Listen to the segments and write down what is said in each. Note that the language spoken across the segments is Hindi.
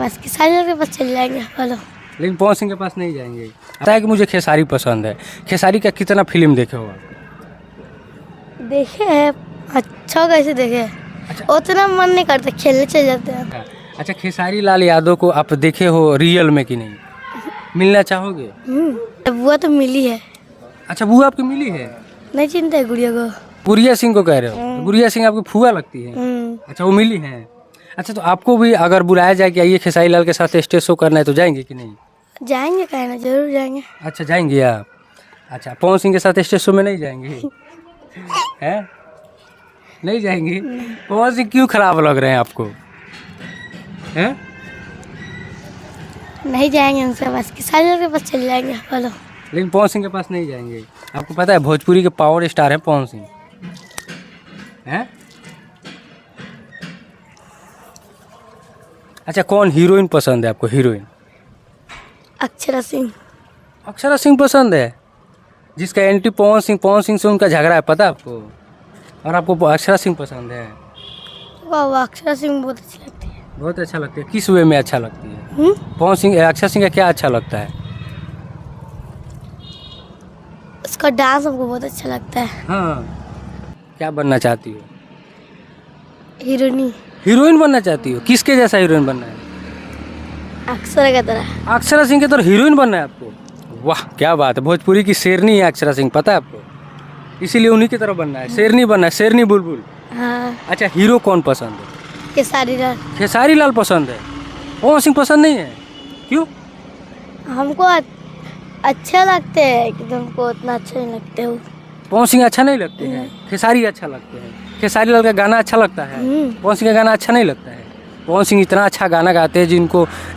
पास, खेसारी लाल के पास चले जाएंगे हेलो। लेकिन पवन सिंह के पास नहीं जाएंगे। पता है कि मुझे खेसारी पसंद है। खेसारी का कितना फिल्म देखे हो आप? देखे है, अच्छा कैसे देखे, उतना मन नहीं करता, खेलने चले जाते हैं। अच्छा, खेसारी लाल यादव को आप देखे हो रियल में कि नहीं? मिलना चाहोगे? बुआ तो मिली है। अच्छा, बुआ आपकी मिली है? नहीं चिंता है गुड़िया को। गुड़िया सिंह को कह रहे हो? गुड़िया सिंह आपकी फूआ लगती है? अच्छा, वो मिली है। अच्छा, तो आपको भी अगर बुलाया जाए कि आइए खेसारी लाल के साथ स्टेज शो करना है तो जाएंगे कि नहीं? जाएंगे, कहना जरूर जाएंगे। अच्छा, जाएंगे आप। अच्छा, पवन सिंह के साथ स्टेज शो में नहीं जाएंगे? हैं? नहीं जाएंगे? पवन सिंह क्यों खराब लग रहे हैं आपको? हैं? नहीं जाएंगे उनके पास, खेसारी लाल के पास चले जाएंगे हेलो। लेकिन पवन सिंह के पास नहीं जाएंगे। आपको पता है भोजपुरी के पावर स्टार हैं पवन सिंह, हैं? अच्छा, कौन हीरोइन पसंद है आपको? हीरोइन अक्षरा सिंह। अक्षरा सिंह पसंद है, जिसका एंटी पवन सिंह से उनका झगड़ा है, पता है आपको? और आपको अक्षरा सिंह पसंद है? वाह वाह, अक्षरा सिंह बहुत अच्छी लगती है। बहुत अच्छा लगता है। किस वे में अच्छा लगती है? पवन सिंह अक्षरा सिंह का क्या अच्छा लगता है? उसका डांस हमको बहुत अच्छा लगता है। हाँ। क्या बनना चाहती हो? हीरोइनी। हीरोइन बनना चाहती हो? किसके जैसा हीरोइन बनना है? अक्षरा की तरह। अक्षरा सिंह के तो हीरोइन बनना है आपको? वाह, क्या बात है। भोजपुरी की शेरनी है अक्षरा सिंह, पता है आपको? इसीलिए उन्हीं की तरह बनना है, शेरनी बनना है, शेरनी बुलबुल। हाँ। अच्छा, हीरो कौन पसंद है? खेसारी लाल। खेसारी लाल पसंद है? पवन सिंह पसंद नहीं है? क्यों? हमको अच्छे लगते हैं कि तुमको उतना अच्छे नहीं लगते हो। पवन सिंह अच्छा नहीं लगते हैं? खेसारी अच्छा लगते हैं। खेसारी लाल का गाना अच्छा लगता है? पवन सिंह का गाना अच्छा नहीं लगता है? पवन सिंह इतना अच्छा गाना गाते हैं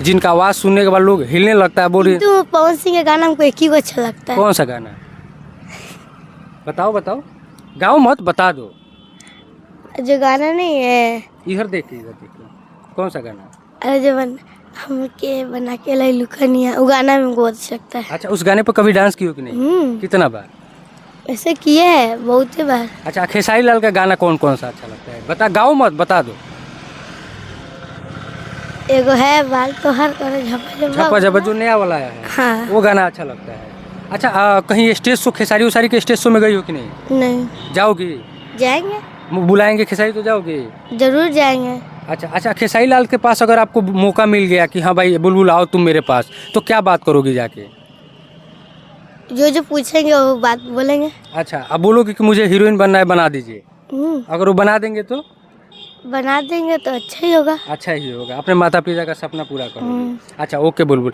जिनका आवाज़ सुनने के बाद लोग हिलने लगता है। बोलिए। तो पवन सिंह का गाना हमको एक ही को अच्छा लगता है। कौन सा गाना? बताओ बताओ, गाओ मत, बता दो। जो गाना नहीं है, इधर देखिए, इधर देखिए, कौन सा गाना? अरे जो हमके बना के लाई लुकनिया, वो गाना हमको बहुत अच्छा लगता है। अच्छा, उस गाने पर कभी डांस किए हो कि नहीं? कितना बार? ऐसे किए हैं बहुत ही बार। अच्छा, खेसारी लाल का गाना कौन कौन सा अच्छा लगता है? बता, गाओ मत, बता दो। एगो है बाल तो हर करे झपा झपा जो नया वाला आया है। हाँ। वो गाना अच्छा लगता है। अच्छा, कहीं स्टेज शो, खेसारी उसारी के स्टेज शो में गई हो कि नहीं? नहीं। जाओगी? जाएंगे, बुलाएंगे खेसारी तो जाओगे? जरूर जाएंगे। अच्छा, खेसारी लाल के पास अगर आपको मौका मिल गया कि हाँ भाई बुलबुल आओ तुम मेरे पास, तो क्या बात करोगी जाके? जो पूछेंगे वो बात बोलेंगे। अच्छा, अब बोलोगे कि मुझे हीरोइन बनना है, बना दीजिए। अगर वो बना देंगे तो? बना देंगे तो अच्छा ही होगा। अच्छा ही होगा, अपने माता पिता का सपना पूरा करोगे। अच्छा, ओके बुलबुल।